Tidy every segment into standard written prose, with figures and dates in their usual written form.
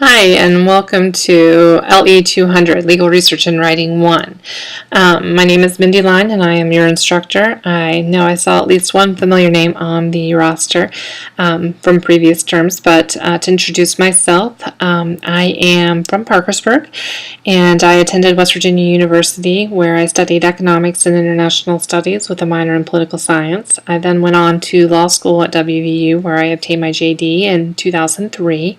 Hi, and welcome to LE 200, Legal Research and Writing 1. My name is Mindy Line, and I am your instructor. I know I saw at least one familiar name on the roster from previous terms, but to introduce myself, I am from Parkersburg, and I attended West Virginia University, where I studied economics and international studies with a minor in political science. I then went on to law school at WVU, where I obtained my JD in 2003.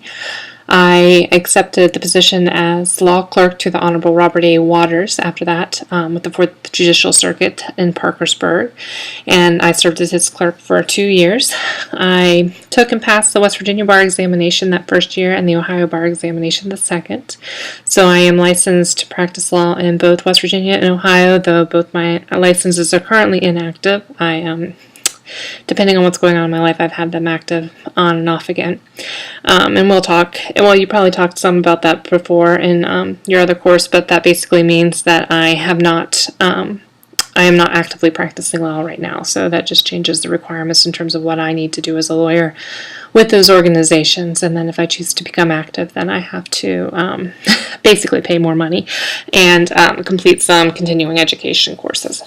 I accepted the position as law clerk to the Honorable Robert A. Waters after that with the 4th Judicial Circuit in Parkersburg, and I served as his clerk for 2 years. I took and passed the West Virginia Bar Examination that first year and the Ohio Bar Examination the second. So I am licensed to practice law in both West Virginia and Ohio, though both my licenses are currently inactive. Depending on what's going on in my life, I've had them active on and off again. And we'll talk, well, you probably talked some about that before in your other course, but that basically means that I am not actively practicing law right now, so that just changes the requirements in terms of what I need to do as a lawyer with those organizations. And then if I choose to become active, then I have to basically pay more money and complete some continuing education courses.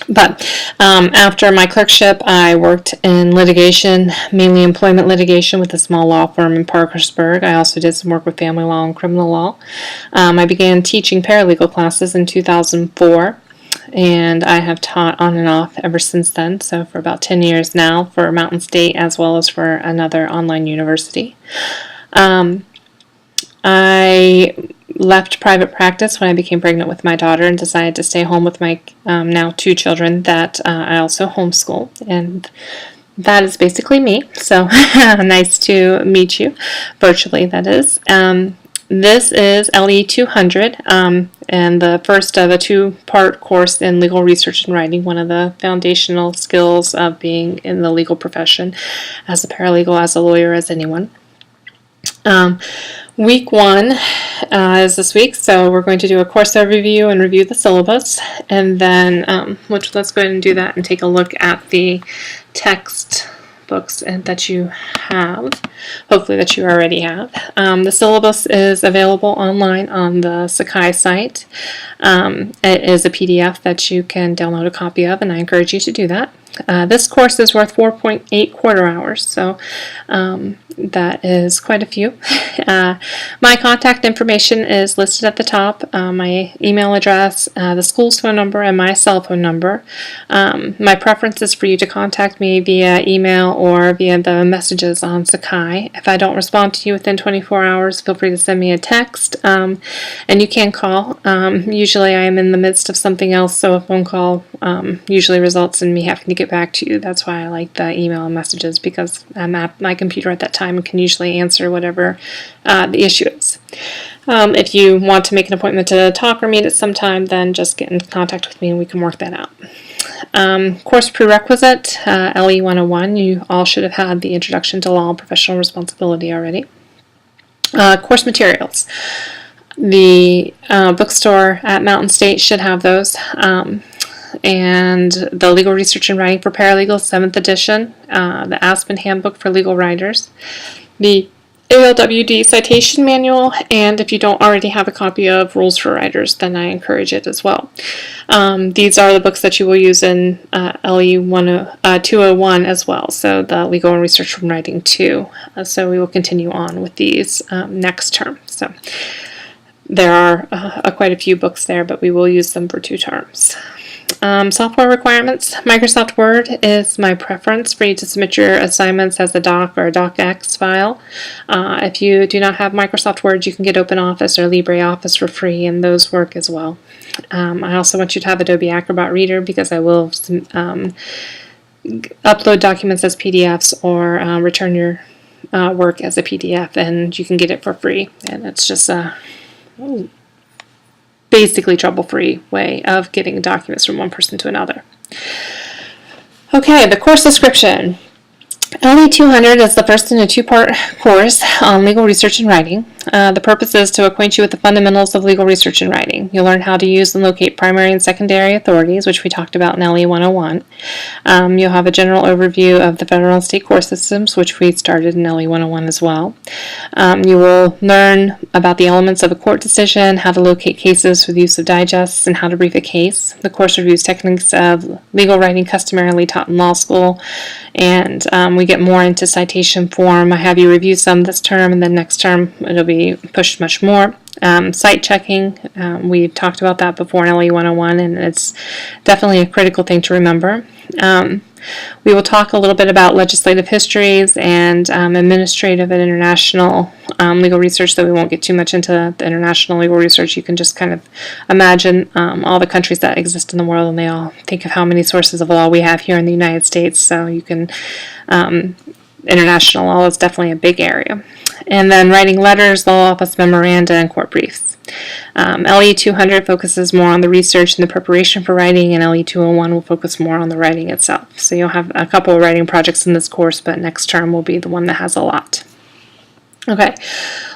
But after my clerkship, I worked in litigation, mainly employment litigation with a small law firm in Parkersburg. I also did some work with family law and criminal law. I began teaching paralegal classes in 2004, and I have taught on and off ever since then, so for about 10 years now for Mountain State as well as for another online university. I left private practice when I became pregnant with my daughter and decided to stay home with my now 2 children that I also homeschool, and that is basically me. So nice to meet you virtually, that is. This is LE 200 and the first of a 2-part course in legal research and writing, one of the foundational skills of being in the legal profession as a paralegal, as a lawyer, as anyone. Week 1 is this week, so we're going to do a course overview and review the syllabus, and then let's go ahead and do that and take a look at the text books that you have, hopefully that you already have. The syllabus is available online on the Sakai site. It is a PDF that you can download a copy of, and I encourage you to do that. This course is worth 4.8 quarter hours, so that is quite a few. My contact information is listed at the top, my email address, the school's phone number, and my cell phone number. My preference is for you to contact me via email or via the messages on Sakai. If I don't respond to you within 24 hours, feel free to send me a text, and you can call. Usually I am in the midst of something else, so a phone call usually results in me having to get back to you. That's why I like the email and messages, because I'm at my computer at that time and can usually answer whatever the issue is. If you want to make an appointment to talk or meet at some time, then just get in contact with me and we can work that out. Course prerequisite, LE 101, you all should have had the Introduction to Law and Professional Responsibility already. Course materials. The bookstore at Mountain State should have those. And the Legal Research and Writing for Paralegals, 7th edition, the Aspen Handbook for Legal Writers, the ALWD Citation Manual, and if you don't already have a copy of Rules for Writers, then I encourage it as well. These are the books that you will use in LE 201 as well, so the Legal and Research and Writing 2. So we will continue on with these next term. So there are quite a few books there, but we will use them for 2 terms. Software requirements. Microsoft Word is my preference for you to submit your assignments as a doc or a docx file. If you do not have Microsoft Word, you can get OpenOffice or LibreOffice for free, and those work as well. I also want you to have Adobe Acrobat Reader, because I will upload documents as PDFs or return your work as a PDF, and you can get it for free. And it's just basically trouble-free way of getting documents from one person to another. Okay, the course description. LE 200 is the first in a two-part course on legal research and writing. The purpose is to acquaint you with the fundamentals of legal research and writing. You'll learn how to use and locate primary and secondary authorities, which we talked about in LE 101. You'll have a general overview of the federal and state court systems, which we started in LE 101 as well. You will learn about the elements of a court decision, how to locate cases with use of digests, and how to brief a case. The course reviews techniques of legal writing customarily taught in law school, and we get more into citation form. I have you review some this term, and then next term it'll be pushed much more. Cite checking, we talked about that before in LE 101, and it's definitely a critical thing to remember. We will talk a little bit about legislative histories and administrative and international legal research, though we won't get too much into the international legal research. You can just kind of imagine all the countries that exist in the world, and they all think of how many sources of law we have here in the United States, so you can, international law is definitely a big area. And then writing letters, law office memoranda, and court briefs. LE 200 focuses more on the research and the preparation for writing, and LE 201 will focus more on the writing itself. So you'll have a couple of writing projects in this course, but next term will be the one that has a lot. Okay,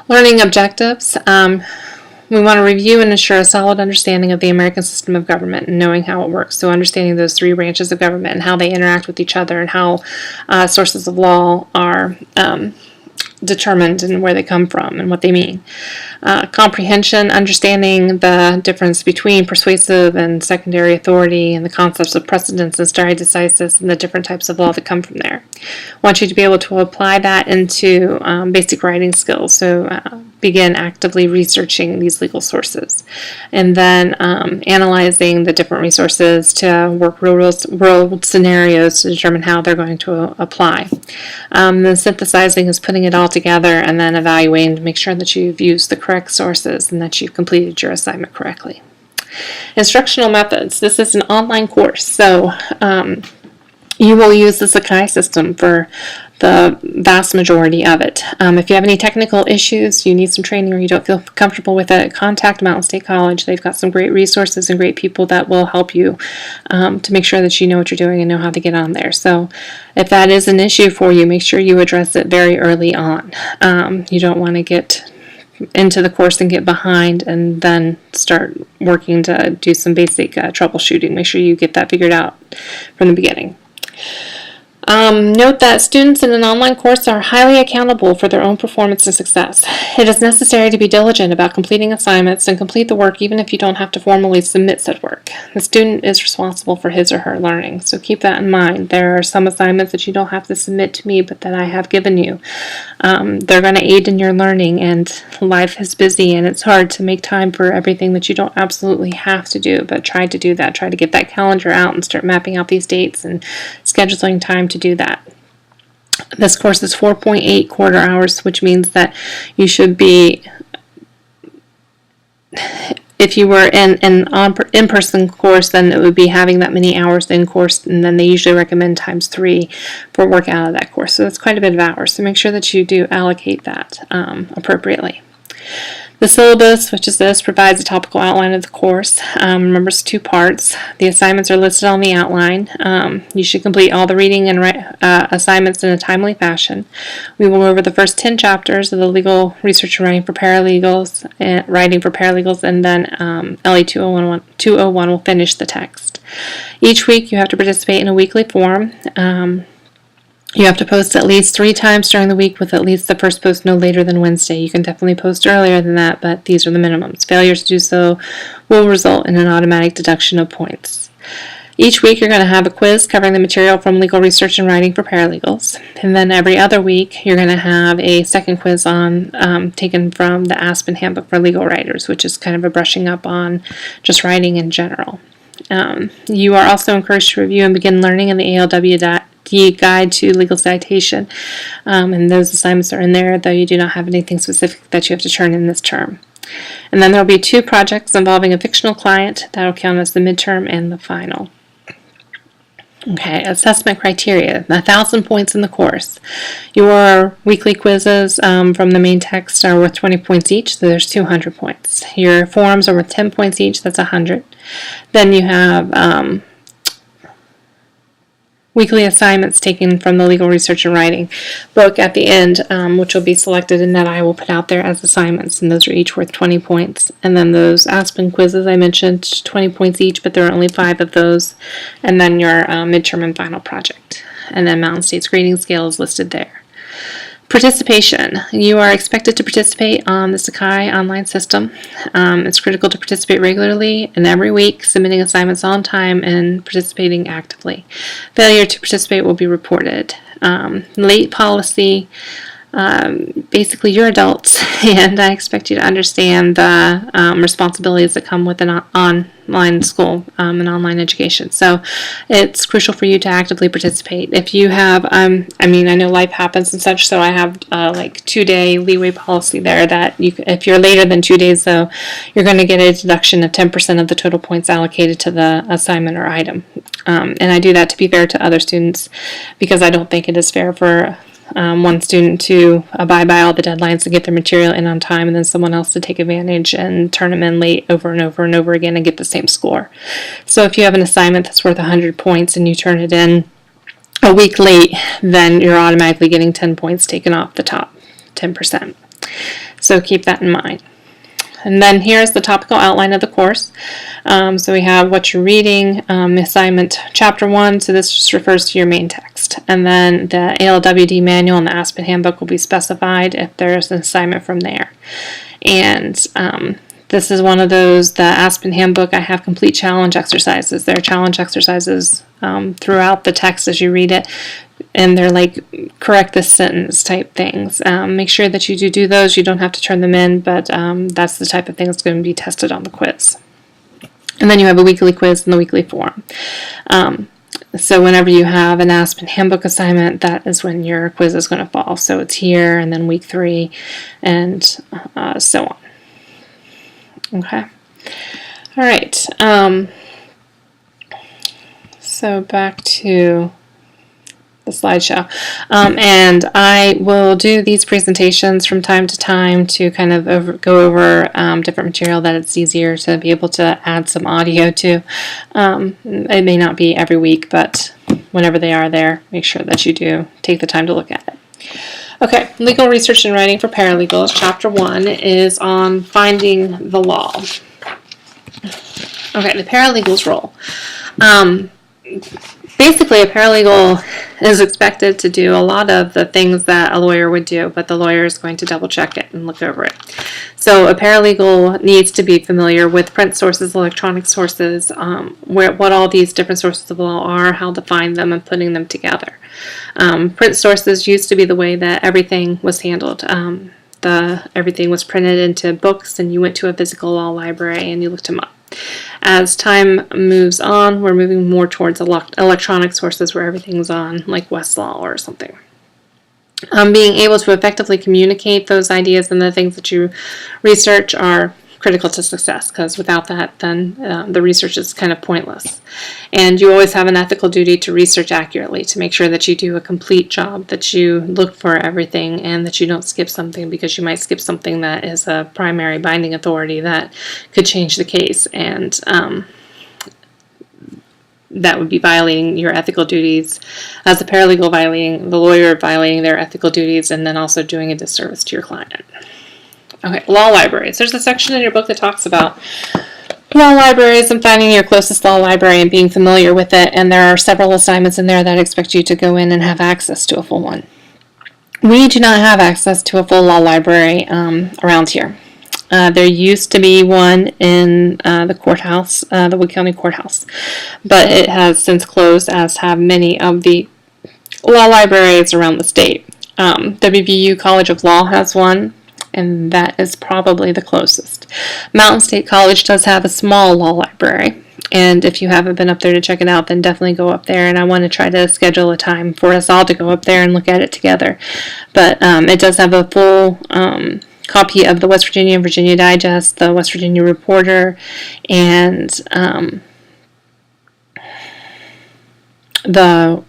learning objectives. We want to review and ensure a solid understanding of the American system of government and knowing how it works. So understanding those three branches of government and how they interact with each other and how sources of law are determined and where they come from and what they mean. Comprehension, understanding the difference between persuasive and secondary authority and the concepts of precedence and stare decisis and the different types of law that come from there. I want you to be able to apply that into basic writing skills. So begin actively researching these legal sources, and then analyzing the different resources to work real world scenarios to determine how they're going to apply. Then synthesizing is putting it all together and then evaluating to make sure that you've used the correct sources and that you've completed your assignment correctly. Instructional methods. This is an online course, so you will use the Sakai system for the vast majority of it. If you have any technical issues, you need some training, or you don't feel comfortable with it, contact Mountain State College. They've got some great resources and great people that will help you to make sure that you know what you're doing and know how to get on there. So if that is an issue for you, make sure you address it very early on. You don't want to get into the course and get behind and then start working to do some basic troubleshooting. Make sure you get that figured out from the beginning. Note that students in an online course are highly accountable for their own performance and success. It is necessary to be diligent about completing assignments and complete the work even if you don't have to formally submit said work. The student is responsible for his or her learning, so keep that in mind. There are some assignments that you don't have to submit to me, but that I have given you. They're going to aid in your learning, and life is busy and it's hard to make time for everything that you don't absolutely have to do, but try to do that. Try to get that calendar out and start mapping out these dates and scheduling time to do that. This course is 4.8 quarter hours, which means that you should be, if you were in an in-person course, then it would be having that many hours in course, and then they usually recommend times 3 for work out of that course. So it's quite a bit of hours, so make sure that you do allocate that appropriately. The syllabus, which is this, provides a topical outline of the course. Remember, it's 2 parts. The assignments are listed on the outline. You should complete all the reading and assignments in a timely fashion. We will go over the first 10 chapters of the legal research and writing for paralegals, and then LE 201 will finish the text. Each week, you have to participate in a weekly forum. You have to post at least 3 times during the week, with at least the first post no later than Wednesday. You can definitely post earlier than that, but these are the minimums. Failure to do so will result in an automatic deduction of points. Each week you're going to have a quiz covering the material from legal research and writing for paralegals. And then every other week you're going to have a second quiz on taken from the Aspen Handbook for Legal Writers, which is kind of a brushing up on just writing in general. You are also encouraged to review and begin learning in the ALW Guide to Legal Citation, and those assignments are in there, though you do not have anything specific that you have to turn in this term. And then there will be 2 projects involving a fictional client that will count as the midterm and the final. Okay, assessment criteria, 1,000 points in the course. Your weekly quizzes from the main text are worth 20 points each, so there's 200 points. Your forums are worth 10 points each, that's 100. Then you have weekly assignments taken from the Legal Research and Writing book at the end, which will be selected and that I will put out there as assignments, and those are each worth 20 points. And then those Aspen quizzes I mentioned, 20 points each, but there are only 5 of those. And then your midterm and final project. And then Mountain State's grading scale is listed there. Participation. You are expected to participate on the Sakai online system. It's critical to participate regularly and every week, submitting assignments on time and participating actively. Failure to participate will be reported. Late policy. Basically, you're adults, and I expect you to understand the responsibilities that come with an online school and online education. So it's crucial for you to actively participate. If you have, I know life happens and such, so I have like 2-day leeway policy there that if you're later than 2 days, though, you're going to get a deduction of 10% of the total points allocated to the assignment or item. And I do that to be fair to other students because I don't think it is fair for one student to abide by all the deadlines and get their material in on time, and then someone else to take advantage and turn them in late over and over and over again and get the same score. So if you have an assignment that's worth 100 points and you turn it in a week late, then you're automatically getting 10 points taken off the top 10%. So keep that in mind. And then here's the topical outline of the course. So we have what you're reading, assignment chapter 1, so this just refers to your main text. And then the ALWD manual and the Aspen handbook will be specified if there's an assignment from there. And this is one of those, the Aspen handbook, I have complete challenge exercises. There are challenge exercises throughout the text as you read it. And they're like correct this sentence type things. Make sure that you do those. You don't have to turn them in, but that's the type of thing that's going to be tested on the quiz. And then you have a weekly quiz and the weekly forum. So whenever you have an Aspen handbook assignment, that is when your quiz is going to fall. So it's here and then week 3 and so on. Okay. All right. So back to the slideshow. And I will do these presentations from time to time to kind of go over different material that it's easier to be able to add some audio to. It may not be every week, but whenever they are there, make sure that you do take the time to look at it. Okay, Legal Research and Writing for Paralegals, Chapter 1 is on finding the law. Okay, the paralegal's role. Basically, a paralegal is expected to do a lot of the things that a lawyer would do, but the lawyer is going to double check it and look over it. So a paralegal needs to be familiar with print sources, electronic sources, what all these different sources of law are, how to find them, and putting them together. Print sources used to be the way that everything was handled. Everything was printed into books, and you went to a physical law library and you looked them up. As time moves on, we're moving more towards electronic sources where everything's on, like Westlaw or something. Being able to effectively communicate those ideas and the things that you research are critical to success, because without that, then the research is kind of pointless. And you always have an ethical duty to research accurately, to make sure that you do a complete job, that you look for everything, and that you don't skip something, because you might skip something that is a primary binding authority that could change the case, and that would be violating your ethical duties as the paralegal, violating the lawyer, violating their ethical duties, and then also doing a disservice to your client. Okay, law libraries. There's a section in your book that talks about law libraries and finding your closest law library and being familiar with it, and there are several assignments in there that expect you to go in and have access to a full one. We do not have access to a full law library around here. There used to be one in the courthouse, the Wood County Courthouse, but it has since closed, as have many of the law libraries around the state. WVU College of Law has one, and that is probably the closest. Mountain State College does have a small law library, and if you haven't been up there to check it out, then definitely go up there, and I want to try to schedule a time for us all to go up there and look at it together. But it does have a full copy of the West Virginia and Virginia Digest, the West Virginia Reporter, and the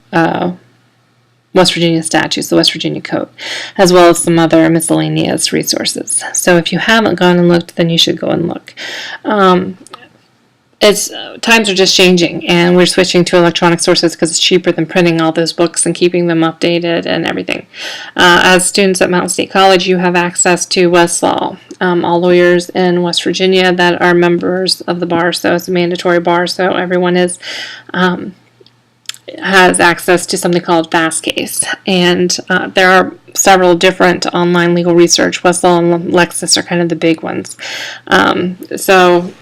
West Virginia statutes, the West Virginia Code, as well as some other miscellaneous resources. So if you haven't gone and looked, then you should go and look. times are just changing, and we're switching to electronic sources because it's cheaper than printing all those books and keeping them updated and everything. As students at Mountain State College, you have access to Westlaw. All lawyers in West Virginia that are members of the bar, so it's a mandatory bar, so everyone has access to something called Fastcase. And there are several different online legal research. Westlaw and Lexis are kind of the big ones. So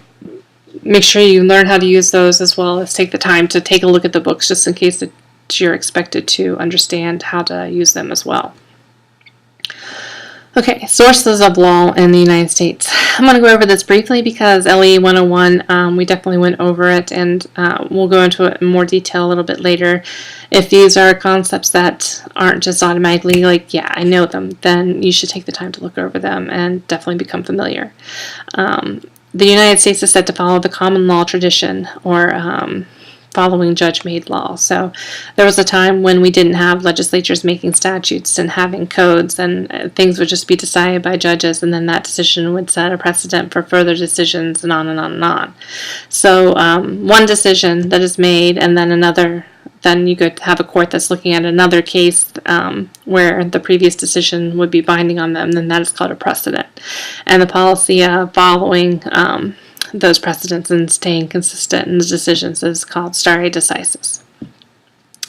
make sure you learn how to use those, as well as take the time to take a look at the books just in case that you're expected to understand how to use them as well. Okay, sources of law in the United States. I'm going to go over this briefly because LE 101, we definitely went over it, and we'll go into it in more detail a little bit later. If these are concepts that aren't just automatically like, yeah, I know them, then you should take the time to look over them and definitely become familiar. The United States is said to follow the common law tradition, or following judge-made law. So there was a time when we didn't have legislatures making statutes and having codes, and things would just be decided by judges, and then that decision would set a precedent for further decisions, and on and on and on. So one decision that is made, and then another, then you could have a court that's looking at another case where the previous decision would be binding on them, then that is called a precedent. And the policy of following those precedents and staying consistent in the decisions is called stare decisis.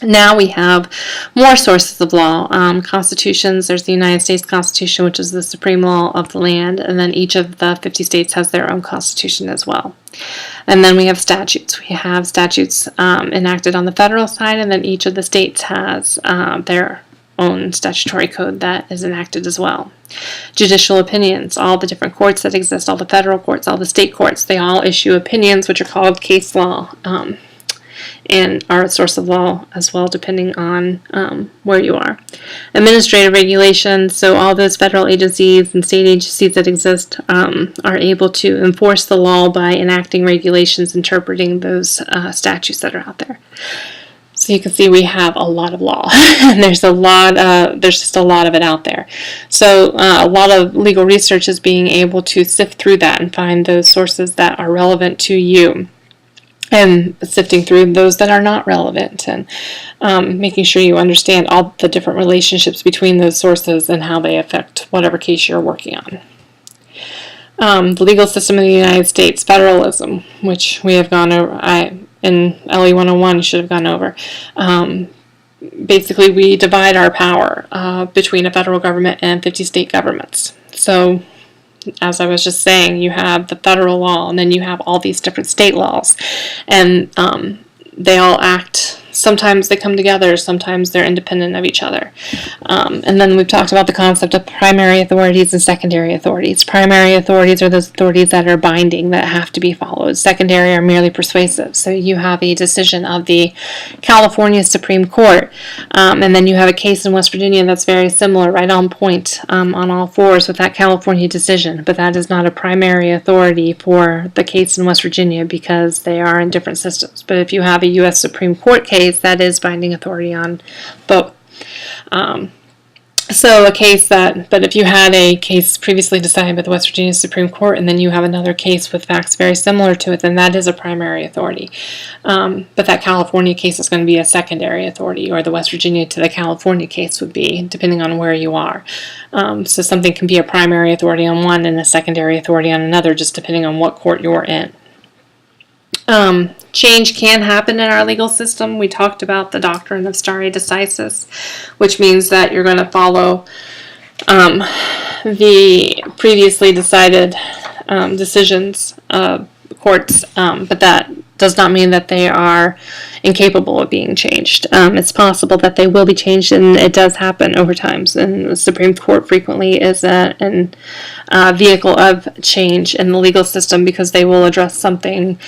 Now we have more sources of law. Constitutions, there's the United States Constitution, which is the supreme law of the land, and then each of the 50 states has their own constitution as well. And then we have statutes. We have statutes enacted on the federal side, and then each of the states has their own statutory code that is enacted as well. Judicial opinions, all the different courts that exist, all the federal courts, all the state courts, they all issue opinions, which are called case law, and are a source of law as well, depending on where you are. Administrative regulations, so all those federal agencies and state agencies that exist are able to enforce the law by enacting regulations, interpreting those statutes that are out there. So you can see we have a lot of law, and there's just a lot of it out there. So a lot of legal research is being able to sift through that and find those sources that are relevant to you, and sifting through those that are not relevant, and making sure you understand all the different relationships between those sources and how they affect whatever case you're working on. The legal system in the United States, federalism, which we have gone over, in LE 101 you should have gone over. Basically, we divide our power between a federal government and 50 state governments. So, as I was just saying, you have the federal law, and then you have all these different state laws, and they all act. Sometimes they come together, sometimes they're independent of each other. And then we've talked about the concept of primary authorities and secondary authorities. Primary authorities are those authorities that are binding, that have to be followed. Secondary are merely persuasive. So you have a decision of the California Supreme Court, and then you have a case in West Virginia that's very similar, right on point, on all fours with that California decision. But that is not a primary authority for the case in West Virginia because they are in different systems. But if you have a U.S. Supreme Court case, that is binding authority on both. So a case but if you had a case previously decided by the West Virginia Supreme Court, and then you have another case with facts very similar to it, then that is a primary authority. But that California case is going to be a secondary authority, or the West Virginia to the California case would be, depending on where you are. So something can be a primary authority on one and a secondary authority on another, just depending on what court you're in. Change can happen in our legal system. We talked about the doctrine of stare decisis, which means that you're going to follow the previously decided decisions of courts, but that does not mean that they are incapable of being changed. It's possible that they will be changed, and it does happen over time. And the Supreme Court frequently is a vehicle of change in the legal system because they will address something.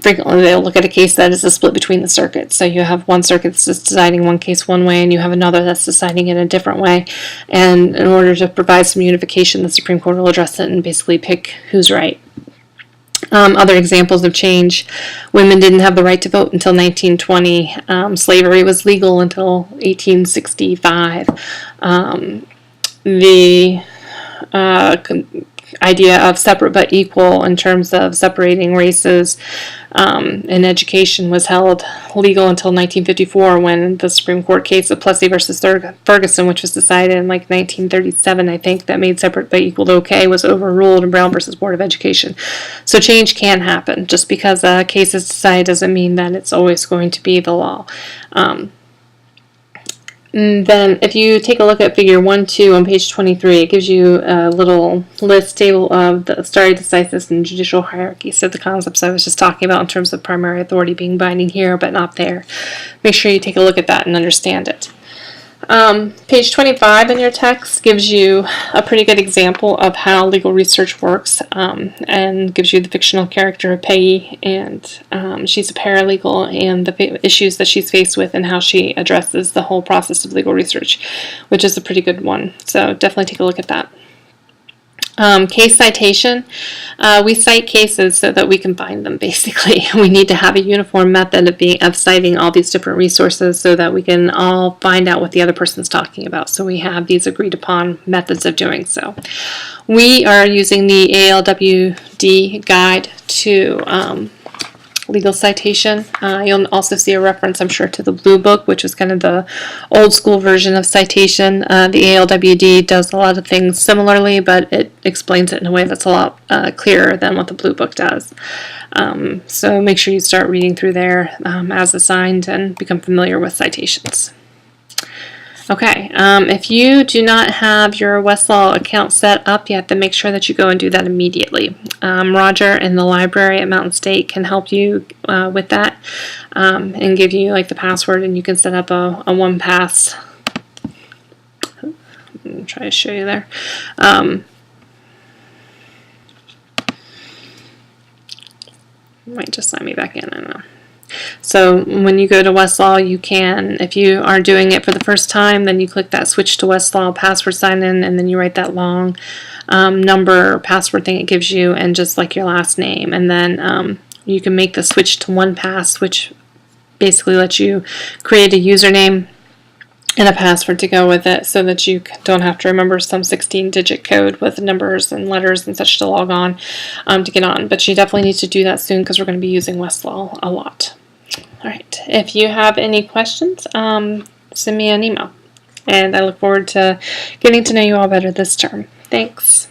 Frequently, they'll look at a case that is a split between the circuits. So you have one circuit that's deciding one case one way, and you have another that's deciding it a different way. And in order to provide some unification, the Supreme Court will address it and basically pick who's right. Other examples of change: women didn't have the right to vote until 1920. Slavery was legal until 1865. The idea of separate but equal in terms of separating races in education was held legal until 1954, when the Supreme Court case of Plessy versus Ferguson, which was decided in like 1937, I think, that made separate but equal okay, was overruled in Brown versus Board of Education. So change can happen. Just because a case is decided doesn't mean that it's always going to be the law. And then if you take a look at figure 1-2 on page 23, it gives you a little list table of the stare decisis and judicial hierarchy. So the concepts I was just talking about in terms of primary authority being binding here but not there. Make sure you take a look at that and understand it. Page 25 in your text gives you a pretty good example of how legal research works, and gives you the fictional character of Peggy, and she's a paralegal, and the issues that she's faced with and how she addresses the whole process of legal research, which is a pretty good one. So definitely take a look at that. Case citation. We cite cases so that we can find them, basically. We need to have a uniform method of citing all these different resources so that we can all find out what the other person's talking about. So we have these agreed upon methods of doing so. We are using the ALWD guide to legal citation. You'll also see a reference, I'm sure, to the Blue Book, which is kind of the old school version of citation. The ALWD does a lot of things similarly, but it explains it in a way that's a lot clearer than what the Blue Book does. So make sure you start reading through there as assigned and become familiar with citations. Okay, if you do not have your Westlaw account set up yet, then make sure that you go and do that immediately. Roger in the library at Mountain State can help you with that and give you like the password, and you can set up a one-pass. I'll try to show you there. Might just sign me back in, I don't know. So when you go to Westlaw, you can, if you are doing it for the first time, then you click that switch to Westlaw password sign in, and then you write that long number or password thing it gives you, and just like your last name. And then you can make the switch to OnePass, which basically lets you create a username and a password to go with it, so that you don't have to remember some 16-digit code with numbers and letters and such to log on to get on. But you definitely need to do that soon, because we're going to be using Westlaw a lot. All right. If you have any questions, send me an email, and I look forward to getting to know you all better this term. Thanks.